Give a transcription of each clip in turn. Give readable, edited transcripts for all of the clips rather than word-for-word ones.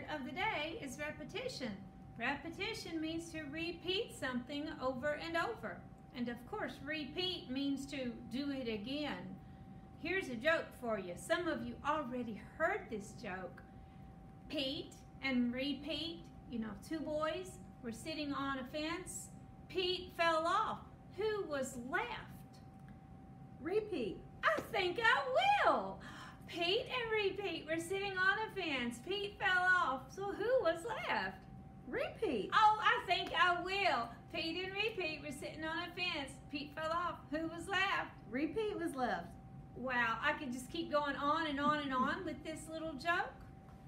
word of the day is repetition. Repetition means to repeat something over and over. And of course, repeat means to do it again. Here's a joke for you. Some of you already heard this joke. Pete and repeat, you know, two boys were sitting on a fence. Pete fell off. Who was left? Repeat. I think I will. Pete and repeat were sitting on a fence. Pete fell off. So who was left? Repeat. Oh, I think I will. Pete and repeat were sitting on a fence. Pete fell off. Who was left? Repeat was left. Wow, I could just keep going on and on and on with this little joke.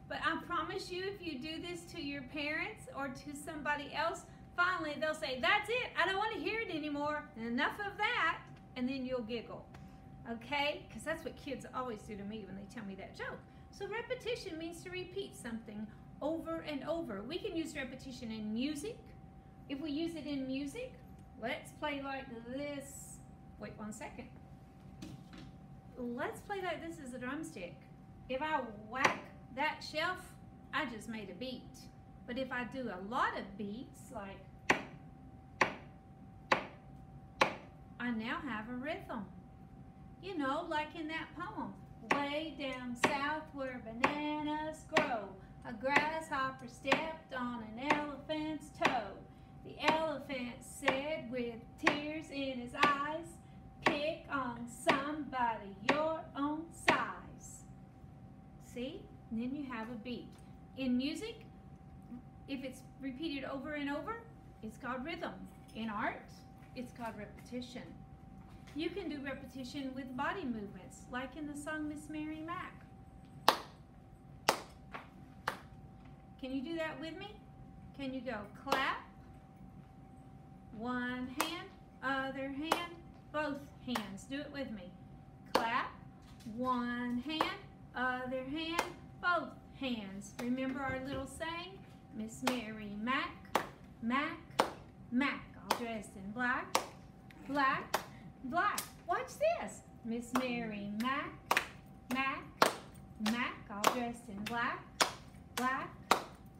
But I promise you, if you do this to your parents or to somebody else, finally they'll say, that's it, I don't want to hear it anymore. Enough of that. And then you'll giggle. Okay? Because that's what kids always do to me when they tell me that joke. So repetition means to repeat something over and over. We can use repetition in music. If we use it in music, let's play like this. Wait 1 second. Let's play like this as a drumstick. If I whack that shelf, I just made a beat. But if I do a lot of beats, like, I now have a rhythm. You know, like in that poem. Way down south where bananas grow, a grasshopper stepped on an elephant's toe. The elephant said with tears in his eyes, pick on somebody your own size. See? And then you have a beat. In music, if it's repeated over and over, it's called rhythm. In art, it's called repetition. You can do repetition with body movements, like in the song Miss Mary Mac. Can you do that with me? Can you go clap, one hand, other hand, both hands. Do it with me. Clap, one hand, other hand, both hands. Remember our little saying? Miss Mary Mac, Mac, Mac, all dressed in black, black, black. Watch this. Miss Mary Mac, Mac, Mac, all dressed in black, black,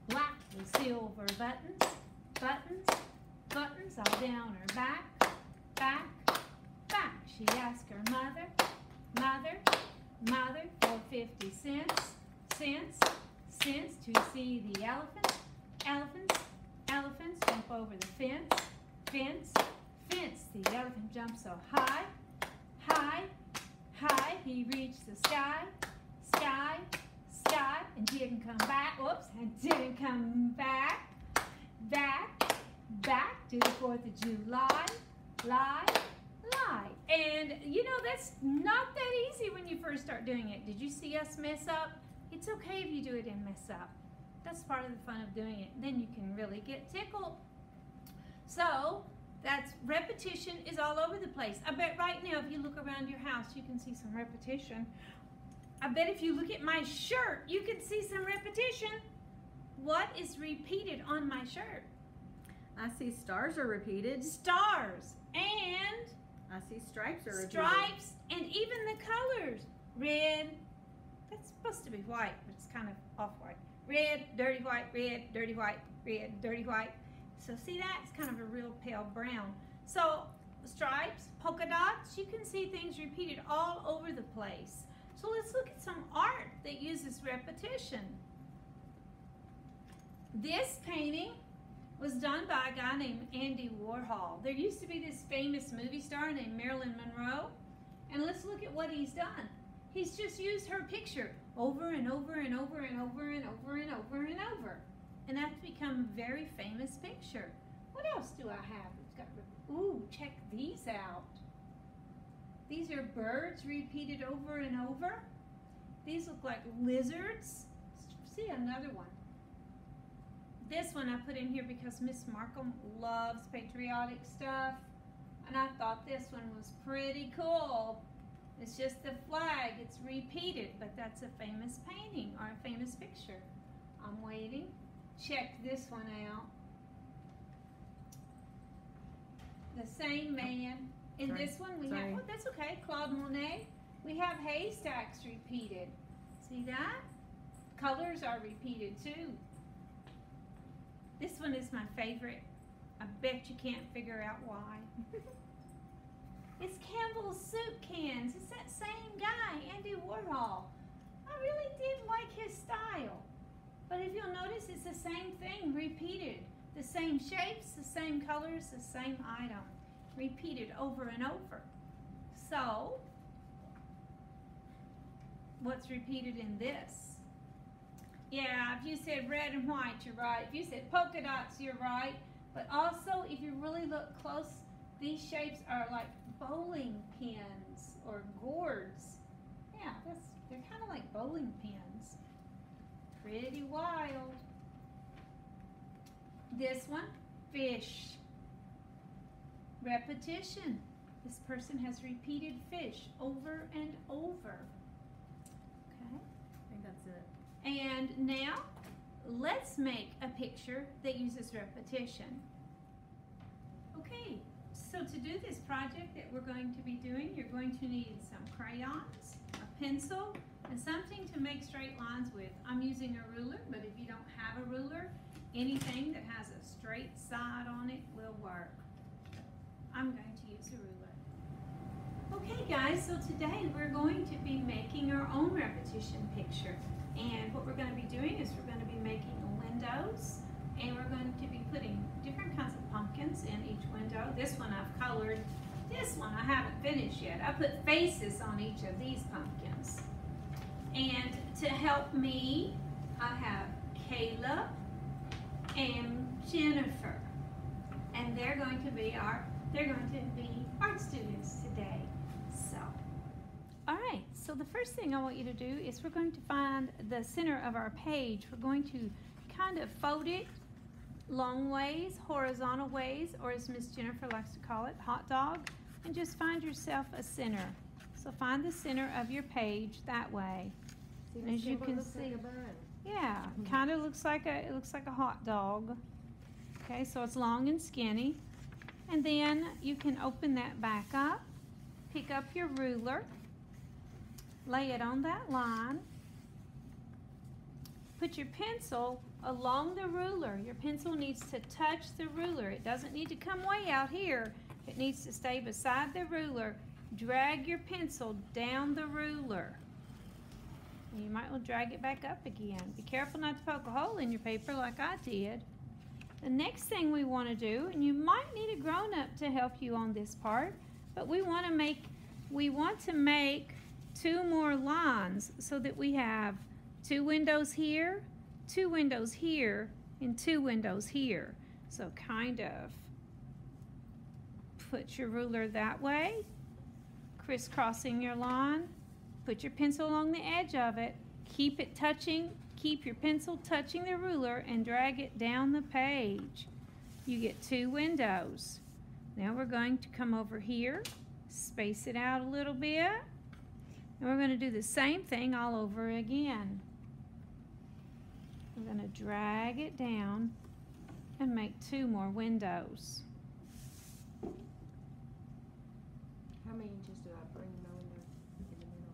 black, with silver buttons, buttons, buttons, all down her back, back, back. She asked her mother, mother, mother, for 50 cents, cents, cents, to see the elephants, elephants, elephants jump over the fence, fence, fence. The elephant jumped so high, high, high, he reached the sky, sky, sky, and didn't come back, whoops, and didn't come back, back, back to the 4th of July, lie, lie. And you know, that's not that easy when you first start doing it. Did you see us mess up? It's okay if you do it and mess up. That's part of the fun of doing it. Then you can really get tickled. So, that's repetition is all over the place. I bet right now if you look around your house, you can see some repetition. I bet if you look at my shirt, you can see some repetition. What is repeated on my shirt? I see stars are repeated. Stars. And I see stripes are repeated. Stripes and even the colors. Red. That's supposed to be white, but it's kind of off-white. Red, dirty white, red, dirty white, red, dirty white. So see that? It's kind of a real pale brown. So stripes, polka dots, you can see things repeated all over the place. So let's look at some art that uses repetition. This painting was done by a guy named Andy Warhol. There used to be this famous movie star named Marilyn Monroe. And let's look at what he's done. He's just used her picture over and over and over and over and over and over and over. And that's become a very famous picture. What else do I have? It's got, ooh, check these out. These are birds repeated over and over. These look like lizards. Let's see another one. This one I put in here because Miss Markham loves patriotic stuff. And I thought this one was pretty cool. It's just the flag. It's repeated, but that's a famous painting or a famous picture. I'm waiting. Check this one out. The same man. In this one we have, oh, that's okay, Claude Monet. We have haystacks repeated. See that? colors are repeated too. This one is my favorite. I bet you can't figure out why. It's Campbell's soup cans. It's that same guy, Andy Warhol. I really did like his style. But if you'll notice, it's the same thing repeated. The same shapes, the same colors, the same item. Repeated over and over. So, what's repeated in this? Yeah, if you said red and white, you're right. If you said polka dots, you're right. But also, if you really look close, these shapes are like bowling pins or gourds. Yeah, they're kind of like bowling pins. Pretty wild. This one, fish. Repetition. This person has repeated fish over and over. Okay. I think that's it. And now, let's make a picture that uses repetition. Okay, so to do this project that we're going to be doing, you're going to need some crayons, a pencil, and something to make straight lines with. I'm using a ruler, but if you don't have a ruler, anything that has a straight side on it will work. I'm going to use a ruler. Okay guys, so today we're going to be making our own repetition picture. And what we're going to be doing is we're going to be making windows, and we're going to be putting different kinds of pumpkins in each window. This one I've colored. This one I haven't finished yet. I put faces on each of these pumpkins. And to help me, I have Caleb and Jennifer. And they're going to be art students today. So, all right, so the first thing I want you to do is we're going to find the center of our page. We're going to kind of fold it long ways, horizontal ways, or as Miss Jennifer likes to call it, hot dog, and just find yourself a center. So find the center of your page that way. And as you can see, yeah, kind of looks like a hot dog. Okay, so it's long and skinny. And then you can open that back up, pick up your ruler, lay it on that line, put your pencil along the ruler. Your pencil needs to touch the ruler. It doesn't need to come way out here. It needs to stay beside the ruler. Drag your pencil down the ruler. You might want to drag it back up again. Be careful not to poke a hole in your paper like I did. The next thing we want to do, and you might need a grown-up to help you on this part, but we want to make two more lines so that we have 2 windows here, 2 windows here, and 2 windows here. So kind of put your ruler that way, crisscrossing your line, put your pencil along the edge of it, keep your pencil touching the ruler and drag it down the page. You get 2 windows. Now we're going to come over here, space it out a little bit, and we're going to do the same thing all over again. We're going to drag it down and make 2 more windows. How many inches do I bring in the middle?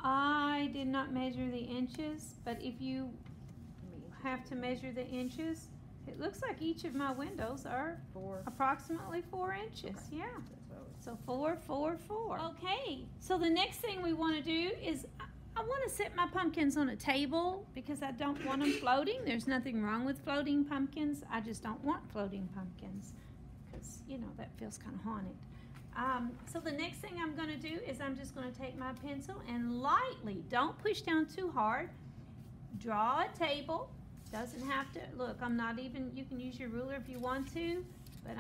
I did not measure the inches, but if you have to measure the inches, it looks like each of my windows are 4. approximately 4 inches. Okay. Yeah. So 4, 4, 4. Okay, so the next thing we want to do is I want to set my pumpkins on a table because I don't want them floating. There's nothing wrong with floating pumpkins. I just don't want floating pumpkins because, you know, that feels kind of haunted. So the next thing I'm going to do is I'm just going to take my pencil and lightly, don't push down too hard, draw a table. Doesn't have to, look, I'm not even, you can use your ruler if you want to, but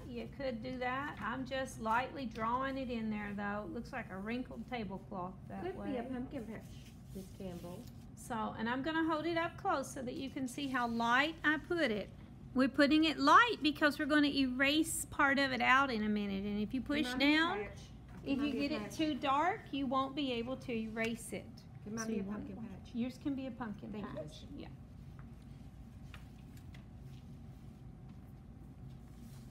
you could do that. I'm just lightly drawing it in there though. It looks like a wrinkled tablecloth that way. Could be a pumpkin patch, Miss Campbell. So, and I'm going to hold it up close so that you can see how light I put it. We're putting it light because we're going to erase part of it out in a minute. And if you push down, if you get it too dark, you won't be able to erase it. It might be a pumpkin patch. Yours can be a pumpkin patch. Yeah.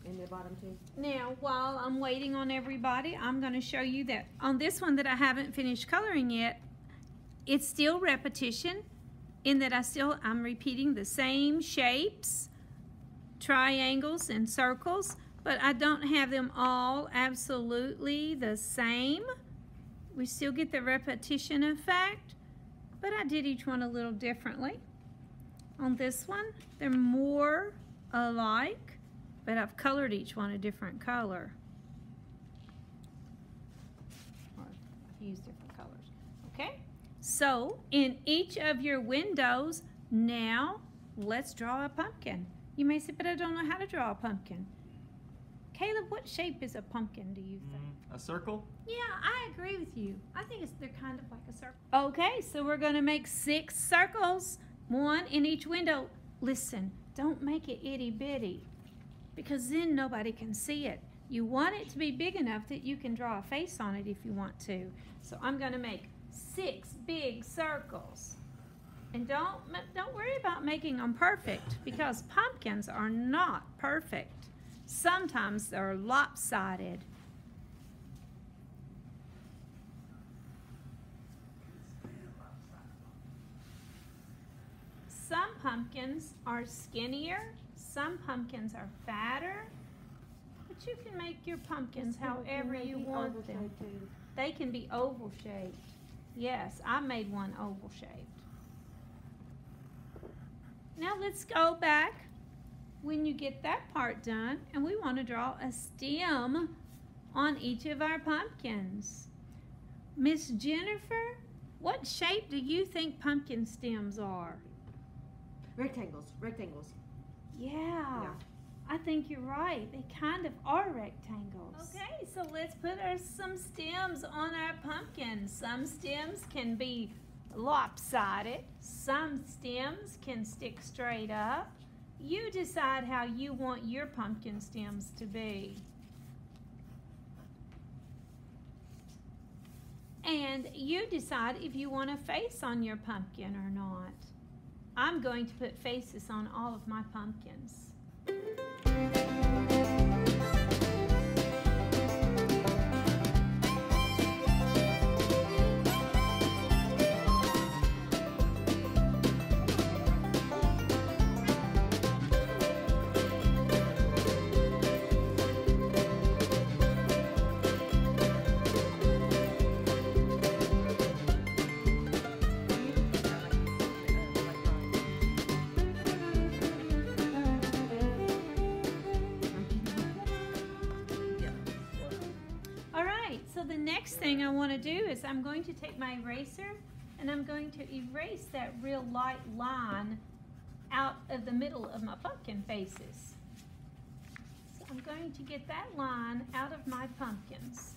In the bottom too. Now, while I'm waiting on everybody, I'm going to show you that on this one that I haven't finished coloring yet, it's still repetition, in that I'm repeating the same shapes, triangles and circles, but I don't have them all absolutely the same. We still get the repetition effect, but I did each one a little differently. On this one, they're more alike, but I've colored each one a different color. Or I've used different colors. Okay? So, in each of your windows, now let's draw a pumpkin. You may say, but I don't know how to draw a pumpkin. Caleb, what shape is a pumpkin, do you think? A circle? Yeah, I agree with you. I think they're kind of like a circle. Okay, so we're going to make 6 circles, 1 in each window. Listen, don't make it itty bitty, because then nobody can see it. You want it to be big enough that you can draw a face on it if you want to. So I'm going to make 6 big circles. And don't worry about making them perfect, because pumpkins are not perfect. Sometimes they're lopsided. Some pumpkins are skinnier, some pumpkins are fatter, but you can make your pumpkins however you want them. They can be oval shaped. Yes, I made one oval shaped. Now let's go back when you get that part done, and we want to draw a stem on each of our pumpkins. Miss Jennifer, what shape do you think pumpkin stems are? Rectangles, rectangles. Yeah, I think you're right. They kind of are rectangles. Okay, so let's put some stems on our pumpkin. Some stems can be lopsided. Some stems can stick straight up. You decide how you want your pumpkin stems to be. And you decide if you want a face on your pumpkin or not. I'm going to put faces on all of my pumpkins. So the next thing I want to do is I'm going to take my eraser and I'm going to erase that real light line out of the middle of my pumpkin faces. So I'm going to get that line out of my pumpkins.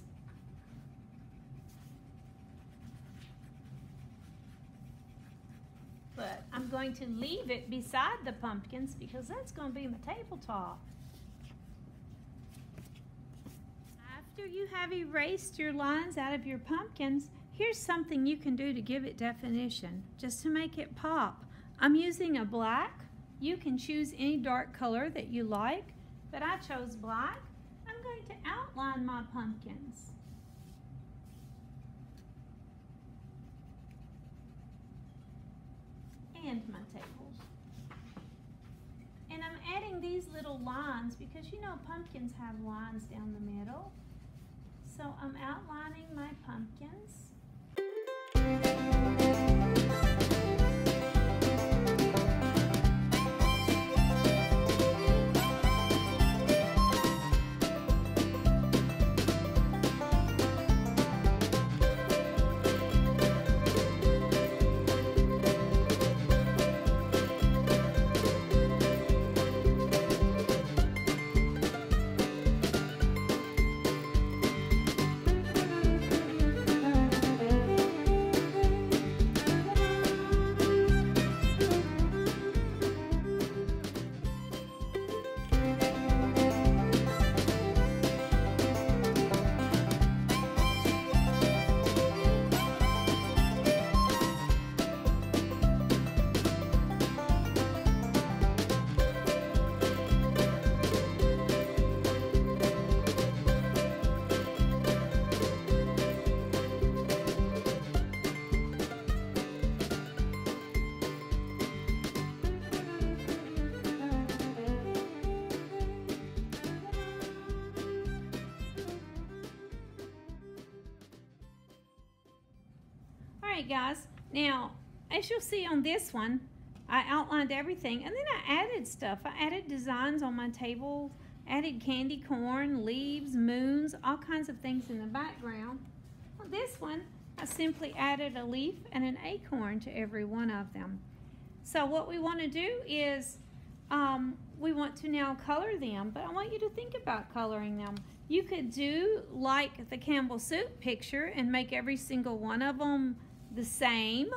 But I'm going to leave it beside the pumpkins because that's going to be my tabletop. After you have erased your lines out of your pumpkins, here's something you can do to give it definition, just to make it pop. I'm using a black. You can choose any dark color that you like, but I chose black. I'm going to outline my pumpkins. And my tables. And I'm adding these little lines because you know pumpkins have lines down the middle. So I'm outlining my pumpkins. Alright guys, now as you'll see on this one, I outlined everything and then I added stuff. I added designs on my table, added candy corn, leaves, moons, all kinds of things in the background. On this one, I simply added a leaf and an acorn to every one of them. So what we want to do is we want to now color them, but I want you to think about coloring them. You could do like the Campbell soup picture and make every single one of them the same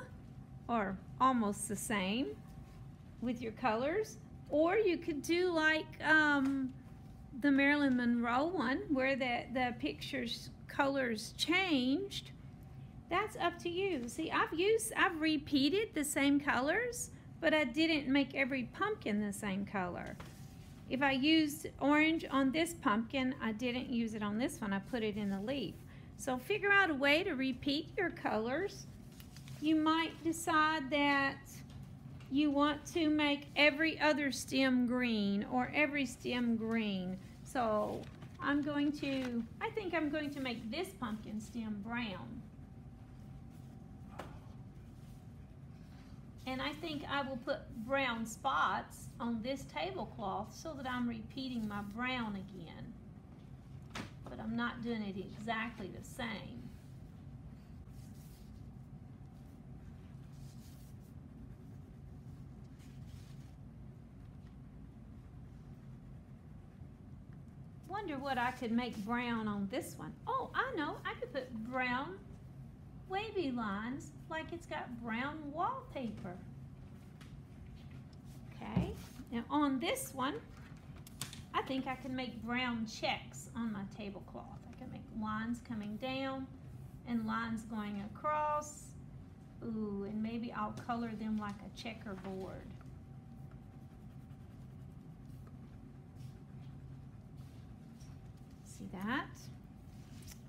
or almost the same with your colors, or you could do like the Marilyn Monroe one where the picture's colors changed. That's up to you. See, I've repeated the same colors, but I didn't make every pumpkin the same color. If I used orange on this pumpkin, I didn't use it on this one. I put it in the leaf. So figure out a way to repeat your colors. You might decide that you want to make every other stem green or every stem green. So I think I'm going to make this pumpkin stem brown. And I think I will put brown spots on this tablecloth so that I'm repeating my brown again. But I'm not doing it exactly the same. Wonder what I could make brown on this one. Oh, I know. I could put brown wavy lines like it's got brown wallpaper. Okay, now on this one, I think I can make brown checks on my tablecloth. I can make lines coming down and lines going across. Ooh, and maybe I'll color them like a checkerboard. See that?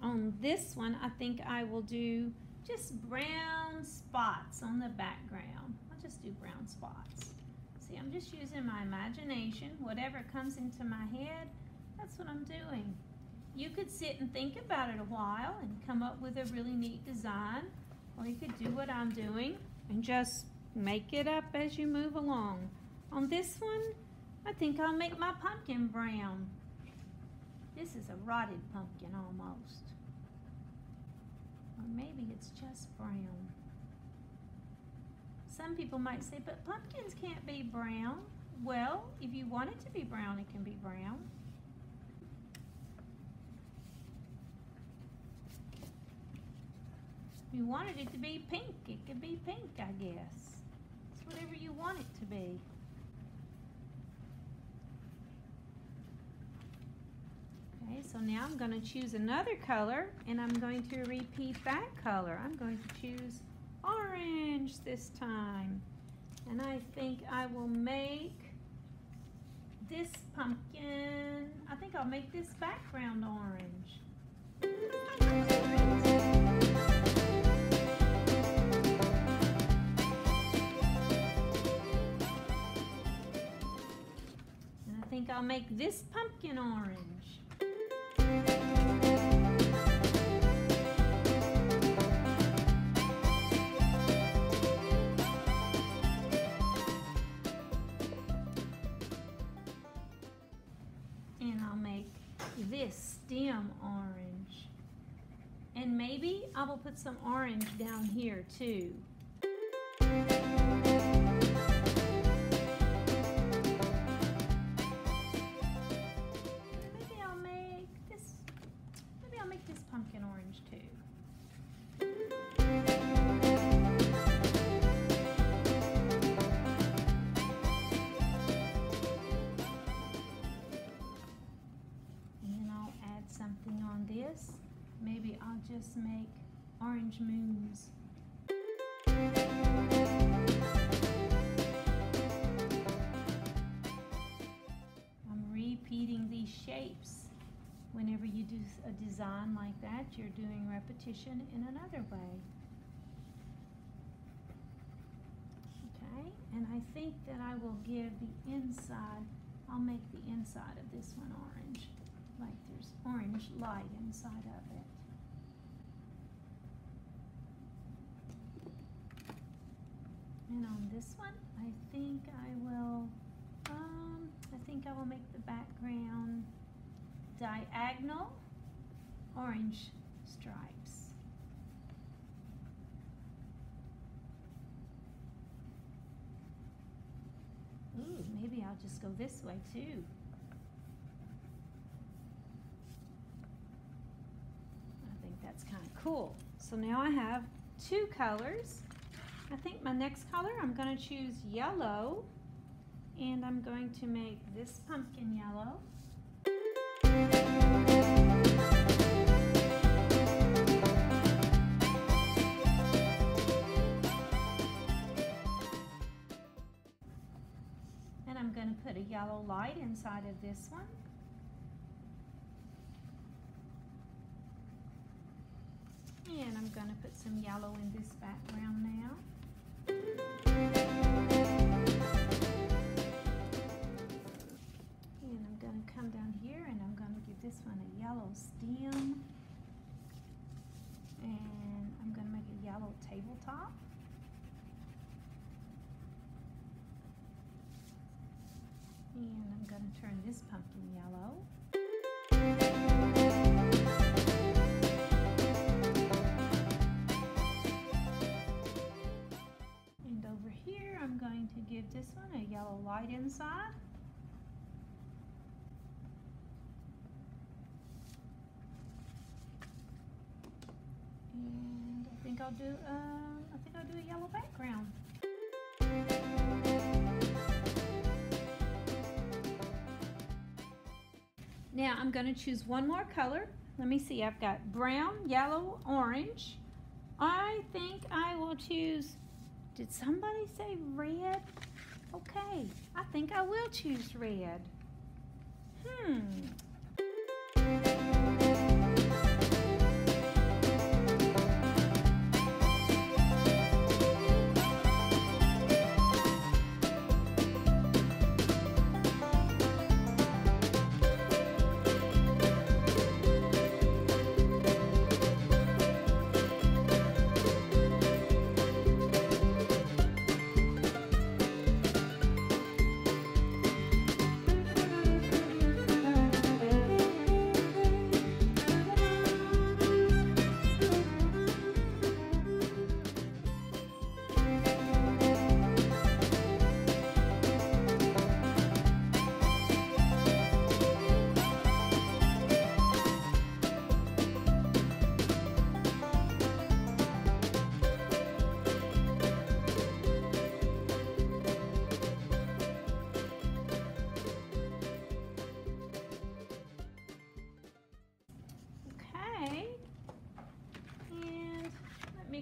On this one, I think I will do just brown spots on the background. I'll just do brown spots. See, I'm just using my imagination. Whatever comes into my head, that's what I'm doing. You could sit and think about it a while and come up with a really neat design, or you could do what I'm doing and just make it up as you move along. On this one, I think I'll make my pumpkin brown. This is a rotted pumpkin almost. Or maybe it's just brown. Some people might say, but pumpkins can't be brown. Well, if you want it to be brown, it can be brown. If you wanted it to be pink, it could be pink, I guess. It's whatever you want it to be. Okay, so now I'm going to choose another color and I'm going to repeat that color. I'm going to choose orange this time. And I think I will make this pumpkin, I think I'll make this background orange. And I think I'll make this pumpkin orange. And I'll make this stem orange. And maybe I will put some orange down here too. Maybe I'll make this pumpkin orange too. Something on this. Maybe I'll just make orange moons. I'm repeating these shapes. Whenever you do a design like that, you're doing repetition in another way. Okay, and I think that I will give the inside, I'll make the inside of this one orange. Like there's orange light inside of it. And on this one, I think I will make the background diagonal orange stripes. Ooh, maybe I'll just go this way too. I think that's kind of cool. So now I have two colors. I think my next color, I'm going to choose yellow, and I'm going to make this pumpkin yellow. And I'm going to put a yellow light inside of this one. And I'm going to put some yellow in this background now. And I'm going to come down here and I'm going to give this one a yellow stem. And I'm going to make a yellow tabletop. And I'm going to turn this pumpkin yellow. And over here, I'm going to give this one a yellow light inside. And I think I'll do a yellow background. Now I'm going to choose one more color. Let me see, I've got brown, yellow, orange. I think I will choose, did somebody say red? Okay, I think I will choose red.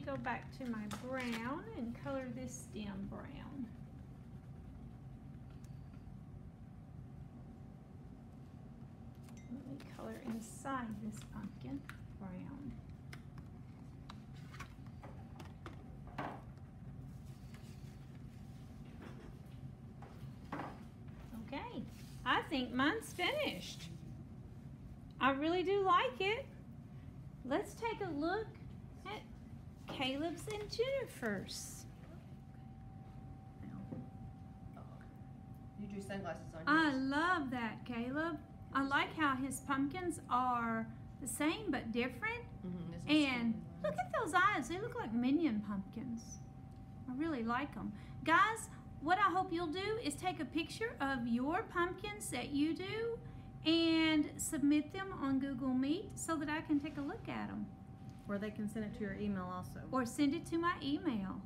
Go back to my brown and color this stem brown. Let me color inside this pumpkin brown. Okay, I think mine's finished. I really do like it. Let's take a look at Caleb's and Jennifer's. You drew sunglasses on yours. I love that, Caleb. I like how his pumpkins are the same but different. And look at those eyes. They look like minion pumpkins. I really like them. Guys, what I hope you'll do is take a picture of your pumpkins that you do and submit them on Google Meet so that I can take a look at them. Or they can send it to your email also. Or send it to my email.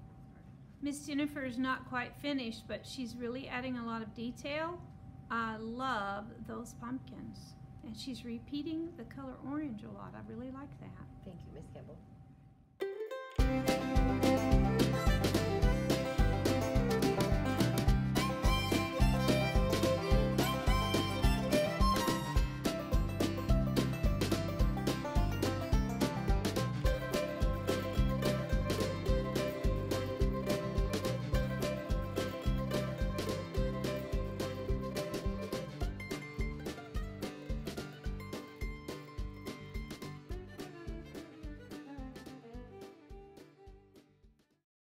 Miss Jennifer is not quite finished, but she's really adding a lot of detail. I love those pumpkins. And she's repeating the color orange a lot. I really like that. Thank you, Miss Campbell.